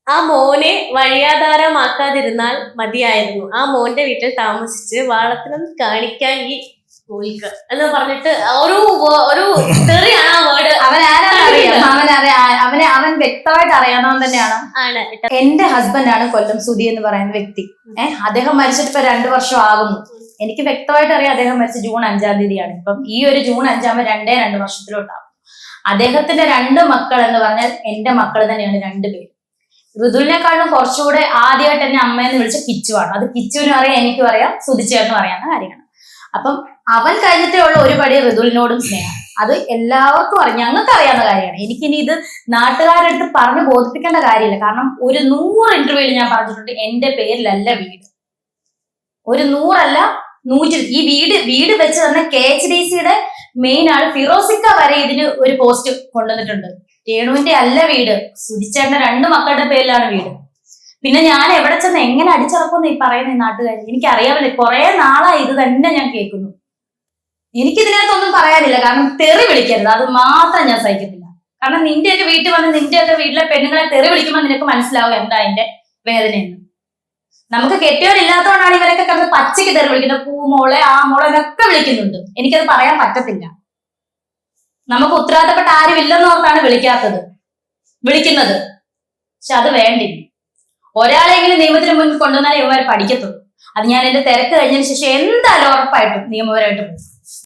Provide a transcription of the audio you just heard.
ആ മോനെ വഴിയാധാരമാക്കാതിരുന്നാൽ മതിയായിരുന്നു. ആ മോന്റെ വീട്ടിൽ താമസിച്ച് വാളത്തിനും കാണിക്കാൻ ഈ സ്കൂൾക്ക് എന്ന് പറഞ്ഞിട്ട് ഒരു തെറിയാണ് ആ വേർഡ്. അവൻ വ്യക്തമായിട്ട് അറിയാവുന്നവൻ തന്നെയാണ്. എന്റെ ഹസ്ബൻഡാണ് കൊല്ലം സുധി എന്ന് പറയുന്ന വ്യക്തി. അദ്ദേഹം മരിച്ചിട്ട് ഇപ്പൊ 2 വർഷം ആകുന്നു. എനിക്ക് വ്യക്തമായിട്ട് അറിയാം അദ്ദേഹം മരിച്ച ജൂൺ 5-ാം തീയതിയാണ്. ഇപ്പം ഈ ഒരു ജൂൺ 5 2 വർഷത്തിലോട്ടാവും. അദ്ദേഹത്തിന്റെ 2 മക്കൾ എന്ന് പറഞ്ഞാൽ എന്റെ മക്കൾ തന്നെയാണ് 2 പേര്. ഋതുവിനെക്കാളും കുറച്ചുകൂടെ ആദ്യമായിട്ട് എന്നെ അമ്മയെന്ന് വിളിച്ച കിച്ചുവാണ്. അത് കിച്ചുവിനും അറിയാം, എനിക്കും അറിയാം, സുധിച്ചേട്ടനും അറിയാവുന്ന കാര്യമാണ്. അപ്പം അവൻ കഴിഞ്ഞിട്ടേ ഉള്ള ഒരു പടി ഋതുവിനോടും സ്നേഹം. അത് എല്ലാവർക്കും അറിയാം, ഞങ്ങൾക്ക് അറിയാവുന്ന കാര്യമാണ്. എനിക്കിനി ഇത് നാട്ടുകാരുടെ അടുത്ത് പറഞ്ഞ് ബോധിപ്പിക്കേണ്ട കാര്യമില്ല. കാരണം ഒരു 100 ഇന്റർവ്യൂവിൽ ഞാൻ പറഞ്ഞിട്ടുണ്ട് എന്റെ പേരിലല്ല വീട്. ഒരു 100 അല്ല 100. ഈ വീട് വെച്ച് തന്നെ KHDCയുടെ മെയിൻ ആൾ ഫിറോസിക്ക വരെ ഇതിന് ഒരു പോസ്റ്റ് കൊണ്ടുവന്നിട്ടുണ്ട്. രേണുവിന്റെ അല്ല വീട്, സുധിച്ചേട്ടന്റെ 2 മക്കളുടെ പേരിലാണ് വീട്. പിന്നെ ഞാൻ എവിടെ ചെന്ന് എങ്ങനെ അടിച്ചിറക്കുമെന്ന് ഈ പറയുന്ന ഈ നാട്ടുകാർ എനിക്കറിയാമല്ലേ. കുറെ നാളായി ഇത് തന്നെ ഞാൻ കേൾക്കുന്നു. എനിക്കിതിനകത്തൊന്നും പറയാനില്ല. കാരണം തെറി വിളിക്കരുത്, അത് മാത്രം ഞാൻ സഹിക്കത്തില്ല. കാരണം നിന്റെയൊക്കെ വീട്ടിൽ വന്ന് നിന്റെയൊക്കെ വീട്ടിലെ പെണ്ണുങ്ങളെ തെറി വിളിക്കുമ്പോൾ നിനക്ക് മനസ്സിലാവും എന്താ അതിന്റെ വേദനയെന്ന്. നമുക്ക് കെട്ടിയവരില്ലാത്തതുകൊണ്ടാണ് ഇവരൊക്കെ കിടന്ന് പച്ചയ്ക്ക് തെറി വിളിക്കുന്നത്. പൂമോളെ ആ മോളെ എന്നൊക്കെ വിളിക്കുന്നുണ്ട്. എനിക്കത് പറയാൻ പറ്റത്തില്ല. നമുക്ക് ഉത്തരവാദിത്തപ്പെട്ട ആരും ഇല്ലെന്നോർത്താണ് വിളിക്കുന്നത്. പക്ഷെ അത് വേണ്ടി ഒരാളെങ്കിലും നിയമത്തിന് മുന്നിൽ കൊണ്ടുവന്നാലേ ഇവന്മാർ പഠിക്കത്തുള്ളൂ. അത് ഞാൻ എന്റെ തിരക്ക് കഴിഞ്ഞതിന് ശേഷം എന്തായാലും ഉറപ്പായിട്ടും നിയമപരമായിട്ട് പോകും.